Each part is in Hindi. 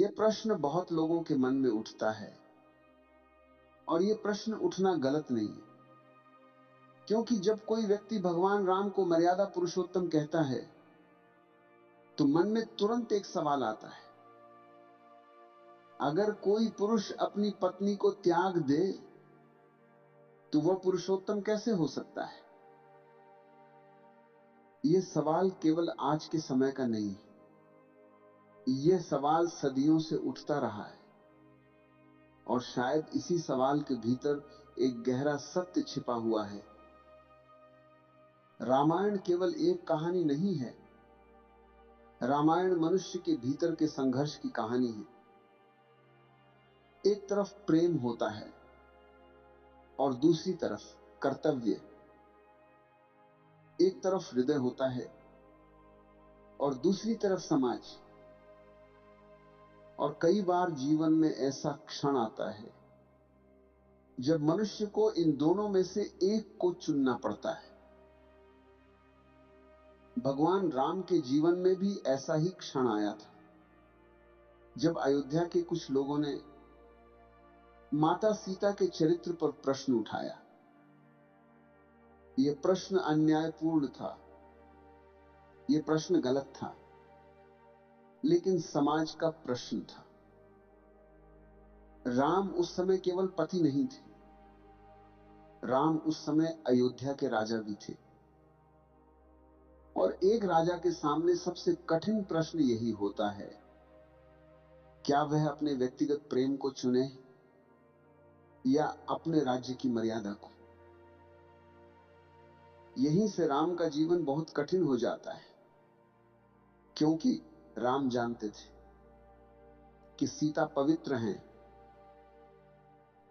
यह प्रश्न बहुत लोगों के मन में उठता है और यह प्रश्न उठना गलत नहीं है, क्योंकि जब कोई व्यक्ति भगवान राम को मर्यादा पुरुषोत्तम कहता है तो मन में तुरंत एक सवाल आता है, अगर कोई पुरुष अपनी पत्नी को त्याग दे तो वह पुरुषोत्तम कैसे हो सकता है? यह सवाल केवल आज के समय का नहीं है, यह सवाल सदियों से उठता रहा है और शायद इसी सवाल के भीतर एक गहरा सत्य छिपा हुआ है। रामायण केवल एक कहानी नहीं है, रामायण मनुष्य के भीतर के संघर्ष की कहानी है। एक तरफ प्रेम होता है और दूसरी तरफ कर्तव्य। एक तरफ हृदय होता है और दूसरी तरफ समाज। और कई बार जीवन में ऐसा क्षण आता है जब मनुष्य को इन दोनों में से एक को चुनना पड़ता है। भगवान राम के जीवन में भी ऐसा ही क्षण आया था, जब अयोध्या के कुछ लोगों ने माता सीता के चरित्र पर प्रश्न उठाया। यह प्रश्न अन्यायपूर्ण था, यह प्रश्न गलत था, लेकिन समाज का प्रश्न था। राम उस समय केवल पति नहीं थे, राम उस समय अयोध्या के राजा भी थे। और एक राजा के सामने सबसे कठिन प्रश्न यही होता है, क्या वह अपने व्यक्तिगत प्रेम को चुने या अपने राज्य की मर्यादा को? यहीं से राम का जीवन बहुत कठिन हो जाता है, क्योंकि राम जानते थे कि सीता पवित्र हैं।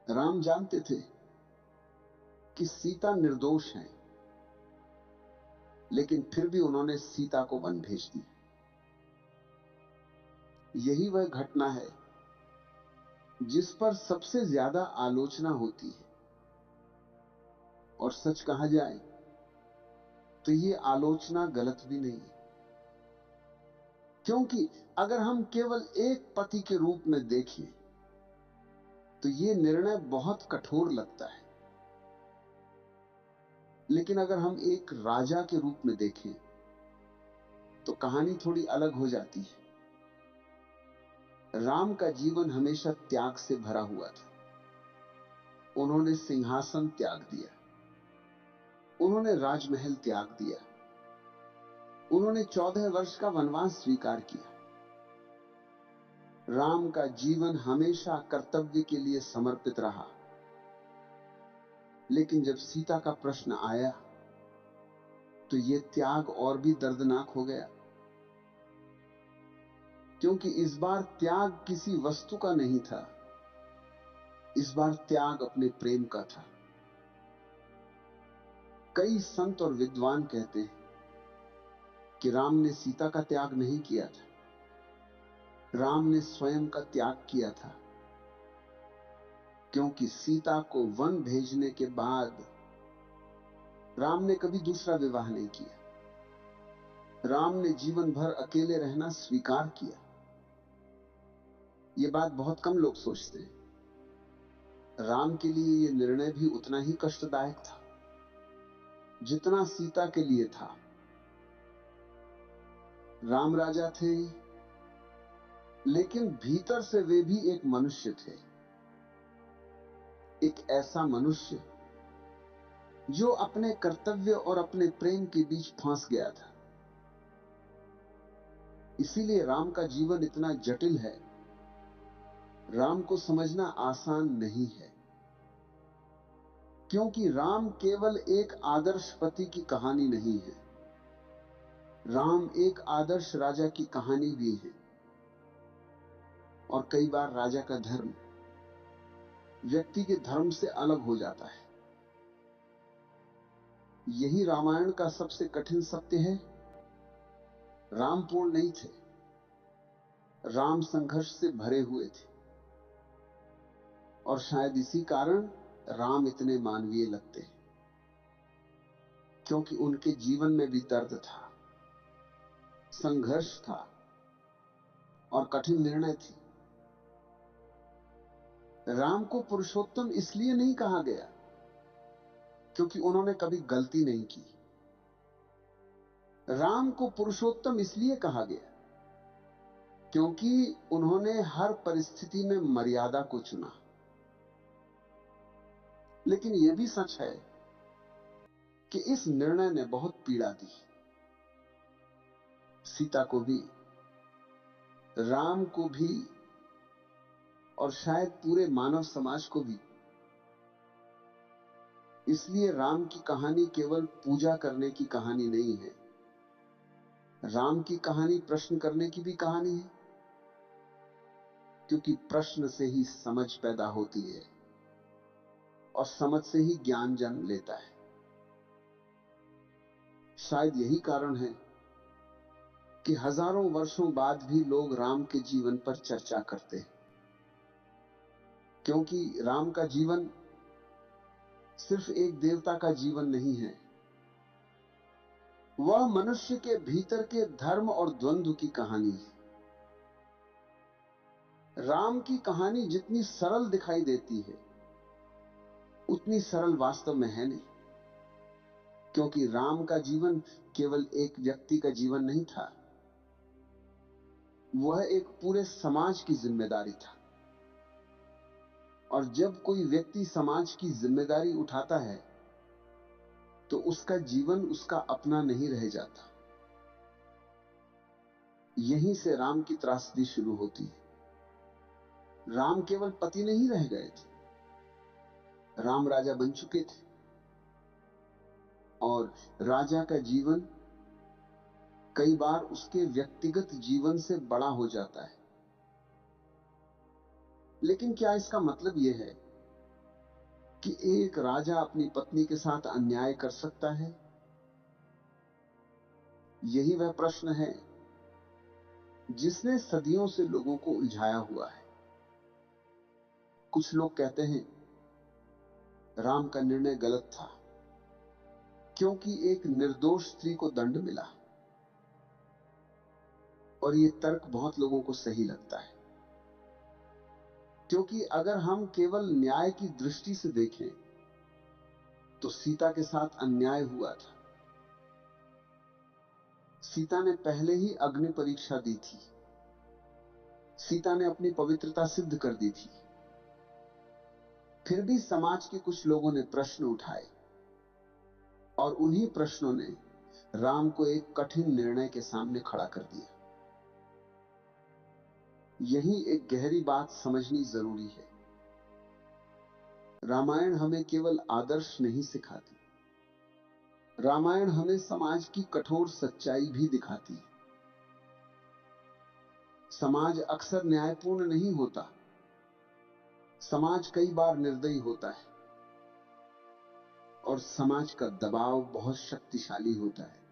राम जानते थे कि सीता निर्दोष हैं, लेकिन फिर भी उन्होंने सीता को वन भेज दिया। यही वह घटना है जिस पर सबसे ज्यादा आलोचना होती है। और सच कहा जाए तो यह आलोचना गलत भी नहीं है, क्योंकि अगर हम केवल एक पति के रूप में देखें तो यह निर्णय बहुत कठोर लगता है। लेकिन अगर हम एक राजा के रूप में देखें तो कहानी थोड़ी अलग हो जाती है। राम का जीवन हमेशा त्याग से भरा हुआ था। उन्होंने सिंहासन त्याग दिया, उन्होंने राजमहल त्याग दिया, उन्होंने 14 वर्ष का वनवास स्वीकार किया। राम का जीवन हमेशा कर्तव्य के लिए समर्पित रहा। लेकिन जब सीता का प्रश्न आया तो यह त्याग और भी दर्दनाक हो गया, क्योंकि इस बार त्याग किसी वस्तु का नहीं था, इस बार त्याग अपने प्रेम का था। कई संत और विद्वान कहते हैं कि राम ने सीता का त्याग नहीं किया था, राम ने स्वयं का त्याग किया था। क्योंकि सीता को वन भेजने के बाद राम ने कभी दूसरा विवाह नहीं किया, राम ने जीवन भर अकेले रहना स्वीकार किया। यह बात बहुत कम लोग सोचते हैं। राम के लिए यह निर्णय भी उतना ही कष्टदायक था जितना सीता के लिए था। राम राजा थे, लेकिन भीतर से वे भी एक मनुष्य थे। एक ऐसा मनुष्य जो अपने कर्तव्य और अपने प्रेम के बीच फंस गया था। इसीलिए राम का जीवन इतना जटिल है, राम को समझना आसान नहीं है। क्योंकि राम केवल एक आदर्श पति की कहानी नहीं है, राम एक आदर्श राजा की कहानी भी है। और कई बार राजा का धर्म व्यक्ति के धर्म से अलग हो जाता है। यही रामायण का सबसे कठिन सत्य है। राम पूर्ण नहीं थे, राम संघर्ष से भरे हुए थे। और शायद इसी कारण राम इतने मानवीय लगते हैं, क्योंकि उनके जीवन में भी दर्द था, संघर्ष था और कठिन निर्णय थी। राम को पुरुषोत्तम इसलिए नहीं कहा गया क्योंकि उन्होंने कभी गलती नहीं की। राम को पुरुषोत्तम इसलिए कहा गया क्योंकि उन्होंने हर परिस्थिति में मर्यादा को चुना। लेकिन यह भी सच है कि इस निर्णय ने बहुत पीड़ा दी, सीता को भी, राम को भी, और शायद पूरे मानव समाज को भी। इसलिए राम की कहानी केवल पूजा करने की कहानी नहीं है। राम की कहानी प्रश्न करने की भी कहानी है, क्योंकि प्रश्न से ही समझ पैदा होती है और समझ से ही ज्ञान जन्म लेता है। शायद यही कारण है कि हजारों वर्षों बाद भी लोग राम के जीवन पर चर्चा करते हैं, क्योंकि राम का जीवन सिर्फ एक देवता का जीवन नहीं है, वह मनुष्य के भीतर के धर्म और द्वंद्व की कहानी है। राम की कहानी जितनी सरल दिखाई देती है उतनी सरल वास्तव में है नहीं, क्योंकि राम का जीवन केवल एक व्यक्ति का जीवन नहीं था, वह एक पूरे समाज की जिम्मेदारी था। और जब कोई व्यक्ति समाज की जिम्मेदारी उठाता है तो उसका जीवन उसका अपना नहीं रह जाता। यहीं से राम की त्रासदी शुरू होती है। राम केवल पति नहीं रह गए थे, राम राजा बन चुके थे, और राजा का जीवन कई बार उसके व्यक्तिगत जीवन से बड़ा हो जाता है। लेकिन क्या इसका मतलब यह है कि एक राजा अपनी पत्नी के साथ अन्याय कर सकता है? यही वह प्रश्न है जिसने सदियों से लोगों को उलझाया हुआ है। कुछ लोग कहते हैं राम का निर्णय गलत था क्योंकि एक निर्दोष स्त्री को दंड मिला, और यह तर्क बहुत लोगों को सही लगता है, क्योंकि अगर हम केवल न्याय की दृष्टि से देखें तो सीता के साथ अन्याय हुआ था। सीता ने पहले ही अग्नि परीक्षा दी थी, सीता ने अपनी पवित्रता सिद्ध कर दी थी। फिर भी समाज के कुछ लोगों ने प्रश्न उठाए, और उन्हीं प्रश्नों ने राम को एक कठिन निर्णय के सामने खड़ा कर दिया। यही एक गहरी बात समझनी जरूरी है। रामायण हमें केवल आदर्श नहीं सिखाती, रामायण हमें समाज की कठोर सच्चाई भी दिखाती है। समाज अक्सर न्यायपूर्ण नहीं होता, समाज कई बार निर्दयी होता है, और समाज का दबाव बहुत शक्तिशाली होता है।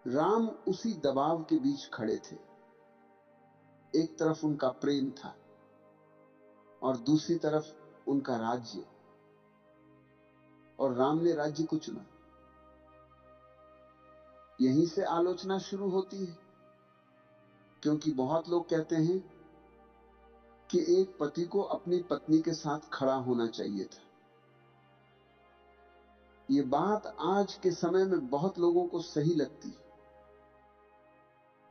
राम उसी दबाव के बीच खड़े थे। एक तरफ उनका प्रेम था और दूसरी तरफ उनका राज्य, और राम ने राज्य को चुना। यहीं से आलोचना शुरू होती है, क्योंकि बहुत लोग कहते हैं कि एक पति को अपनी पत्नी के साथ खड़ा होना चाहिए था। यह बात आज के समय में बहुत लोगों को सही लगती है,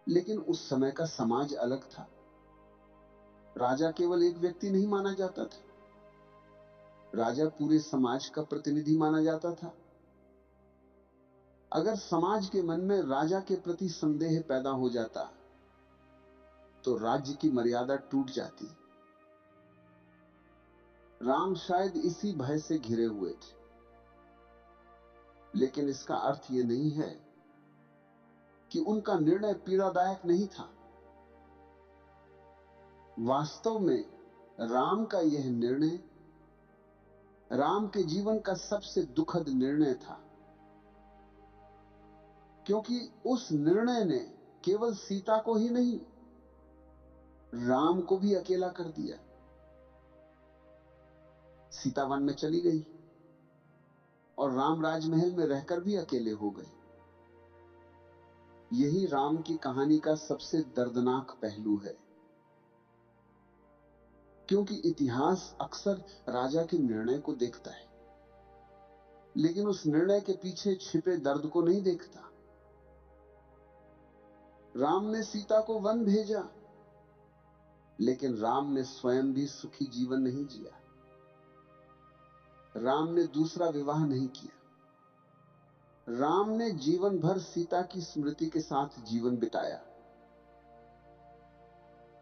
लेकिन उस समय का समाज अलग था। राजा केवल एक व्यक्ति नहीं माना जाता था, राजा पूरे समाज का प्रतिनिधि माना जाता था। अगर समाज के मन में राजा के प्रति संदेह पैदा हो जाता तो राज्य की मर्यादा टूट जाती। राम शायद इसी भय से घिरे हुए थे, लेकिन इसका अर्थ यह नहीं है कि उनका निर्णय पीड़ादायक नहीं था। वास्तव में राम का यह निर्णय राम के जीवन का सबसे दुखद निर्णय था, क्योंकि उस निर्णय ने केवल सीता को ही नहीं, राम को भी अकेला कर दिया। सीता वन में चली गई और राम राजमहल में रहकर भी अकेले हो गए। यही राम की कहानी का सबसे दर्दनाक पहलू है। क्योंकि इतिहास अक्सर राजा के निर्णय को देखता है, लेकिन उस निर्णय के पीछे छिपे दर्द को नहीं देखता। राम ने सीता को वन भेजा, लेकिन राम ने स्वयं भी सुखी जीवन नहीं जिया। राम ने दूसरा विवाह नहीं किया। राम ने जीवन भर सीता की स्मृति के साथ जीवन बिताया।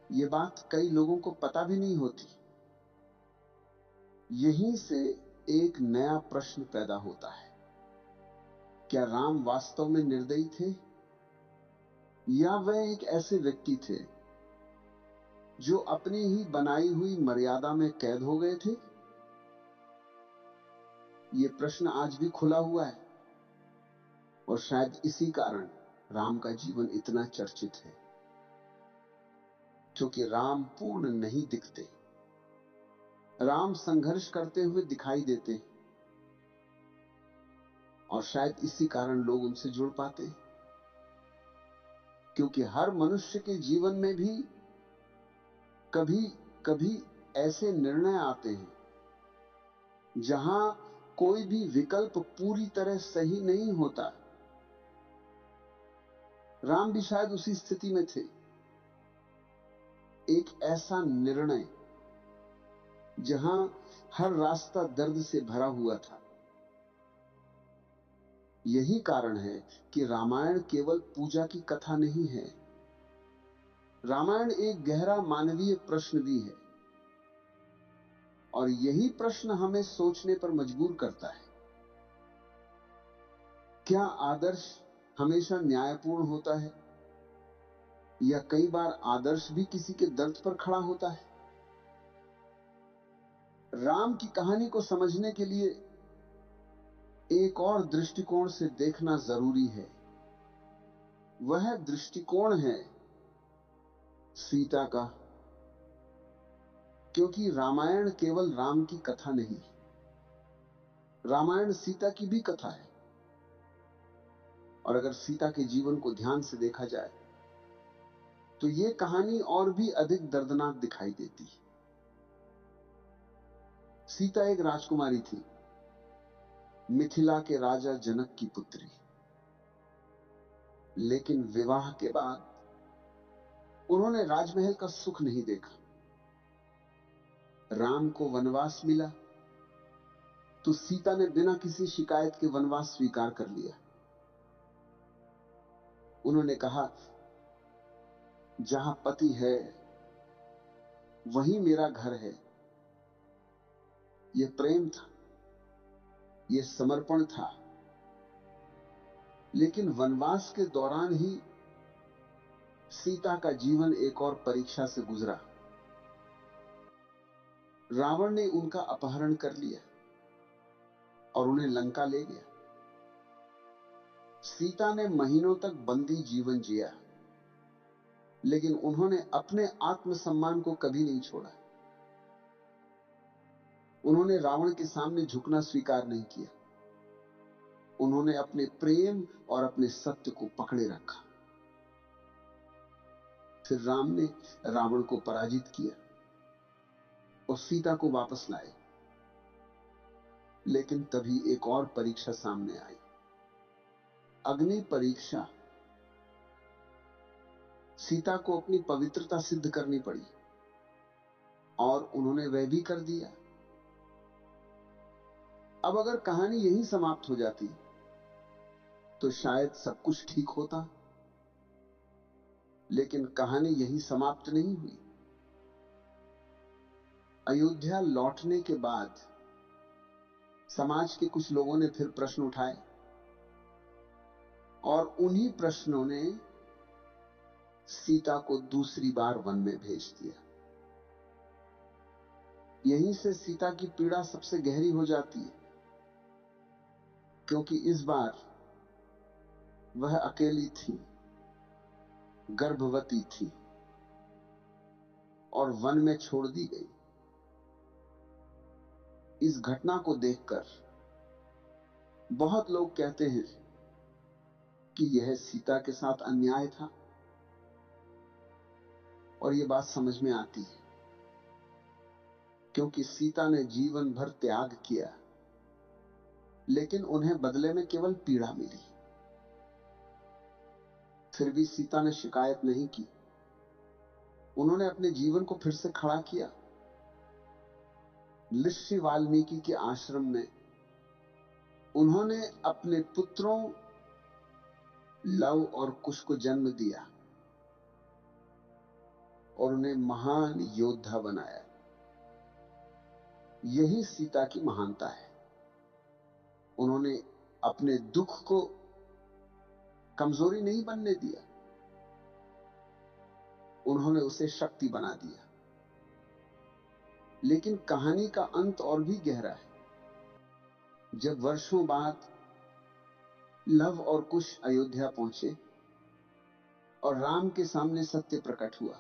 यह बात कई लोगों को पता भी नहीं होती। यहीं से एक नया प्रश्न पैदा होता है, क्या राम वास्तव में निर्दयी थे, या वह एक ऐसे व्यक्ति थे जो अपनी ही बनाई हुई मर्यादा में कैद हो गए थे? यह प्रश्न आज भी खुला हुआ है, और शायद इसी कारण राम का जीवन इतना चर्चित है, क्योंकि राम पूर्ण नहीं दिखते। राम संघर्ष करते हुए दिखाई देते, और शायद इसी कारण लोग उनसे जुड़ पाते, क्योंकि हर मनुष्य के जीवन में भी कभी कभी ऐसे निर्णय आते हैं जहां कोई भी विकल्प पूरी तरह सही नहीं होता। राम भी शायद उसी स्थिति में थे। एक ऐसा निर्णय जहां हर रास्ता दर्द से भरा हुआ था। यही कारण है कि रामायण केवल पूजा की कथा नहीं है। रामायण एक गहरा मानवीय प्रश्न भी है, और यही प्रश्न हमें सोचने पर मजबूर करता है। क्या आदर्श हमेशा न्यायपूर्ण होता है, या कई बार आदर्श भी किसी के दर्द पर खड़ा होता है? राम की कहानी को समझने के लिए एक और दृष्टिकोण से देखना जरूरी है। वह दृष्टिकोण है सीता का, क्योंकि रामायण केवल राम की कथा नहीं, रामायण सीता की भी कथा है। और अगर सीता के जीवन को ध्यान से देखा जाए तो यह कहानी और भी अधिक दर्दनाक दिखाई देती है। सीता एक राजकुमारी थी, मिथिला के राजा जनक की पुत्री। लेकिन विवाह के बाद उन्होंने राजमहल का सुख नहीं देखा। राम को वनवास मिला तो सीता ने बिना किसी शिकायत के वनवास स्वीकार कर लिया। उन्होंने कहा, जहां पति है वहीं मेरा घर है। यह प्रेम था, यह समर्पण था। लेकिन वनवास के दौरान ही सीता का जीवन एक और परीक्षा से गुजरा। रावण ने उनका अपहरण कर लिया और उन्हें लंका ले गया। सीता ने महीनों तक बंदी जीवन जिया, लेकिन उन्होंने अपने आत्मसम्मान को कभी नहीं छोड़ा। उन्होंने रावण के सामने झुकना स्वीकार नहीं किया। उन्होंने अपने प्रेम और अपने सत्य को पकड़े रखा। फिर राम ने रावण को पराजित किया और सीता को वापस लाए। लेकिन तभी एक और परीक्षा सामने आई, अग्नि परीक्षा। सीता को अपनी पवित्रता सिद्ध करनी पड़ी, और उन्होंने वह भी कर दिया। अब अगर कहानी यहीं समाप्त हो जाती तो शायद सब कुछ ठीक होता, लेकिन कहानी यहीं समाप्त नहीं हुई। अयोध्या लौटने के बाद समाज के कुछ लोगों ने फिर प्रश्न उठाए, और उन्हीं प्रश्नों ने सीता को दूसरी बार वन में भेज दिया। यहीं से सीता की पीड़ा सबसे गहरी हो जाती है, क्योंकि इस बार वह अकेली थी, गर्भवती थी, और वन में छोड़ दी गई। इस घटना को देखकर बहुत लोग कहते हैं कि यह सीता के साथ अन्याय था, और यह बात समझ में आती है। क्योंकि सीता ने जीवन भर त्याग किया, लेकिन उन्हें बदले में केवल पीड़ा मिली। फिर भी सीता ने शिकायत नहीं की। उन्होंने अपने जीवन को फिर से खड़ा किया। ऋषि वाल्मीकि के आश्रम में उन्होंने अपने पुत्रों लव और कुश को जन्म दिया और उन्हें महान योद्धा बनाया। यही सीता की महानता है। उन्होंने अपने दुख को कमजोरी नहीं बनने दिया, उन्होंने उसे शक्ति बना दिया। लेकिन कहानी का अंत और भी गहरा है। जब वर्षों बाद लव और कुश अयोध्या पहुंचे और राम के सामने सत्य प्रकट हुआ,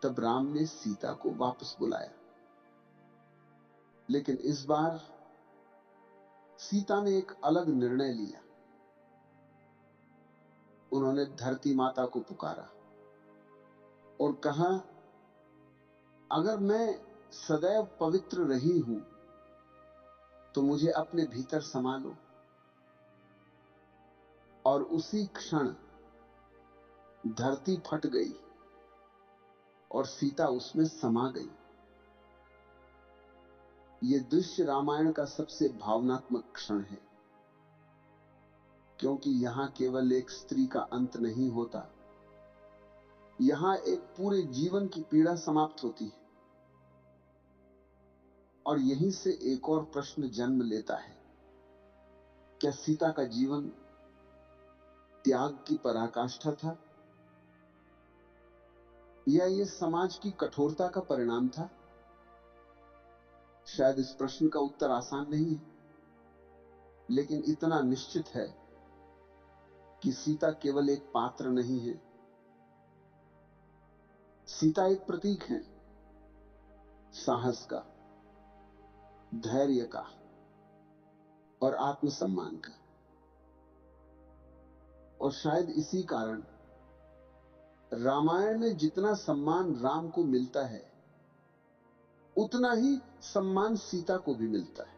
तब राम ने सीता को वापस बुलाया। लेकिन इस बार सीता ने एक अलग निर्णय लिया। उन्होंने धरती माता को पुकारा और कहा, अगर मैं सदैव पवित्र रही हूं तो मुझे अपने भीतर समा लो। और उसी क्षण धरती फट गई और सीता उसमें समा गई। यह दृश्य रामायण का सबसे भावनात्मक क्षण है, क्योंकि यहां केवल एक स्त्री का अंत नहीं होता, यहां एक पूरे जीवन की पीड़ा समाप्त होती है। और यहीं से एक और प्रश्न जन्म लेता है, क्या सीता का जीवन त्याग की पराकाष्ठा था, या यह समाज की कठोरता का परिणाम था? शायद इस प्रश्न का उत्तर आसान नहीं है, लेकिन इतना निश्चित है कि सीता केवल एक पात्र नहीं है, सीता एक प्रतीक है, साहस का, धैर्य का और आत्मसम्मान का। और शायद इसी कारण रामायण में जितना सम्मान राम को मिलता है, उतना ही सम्मान सीता को भी मिलता है।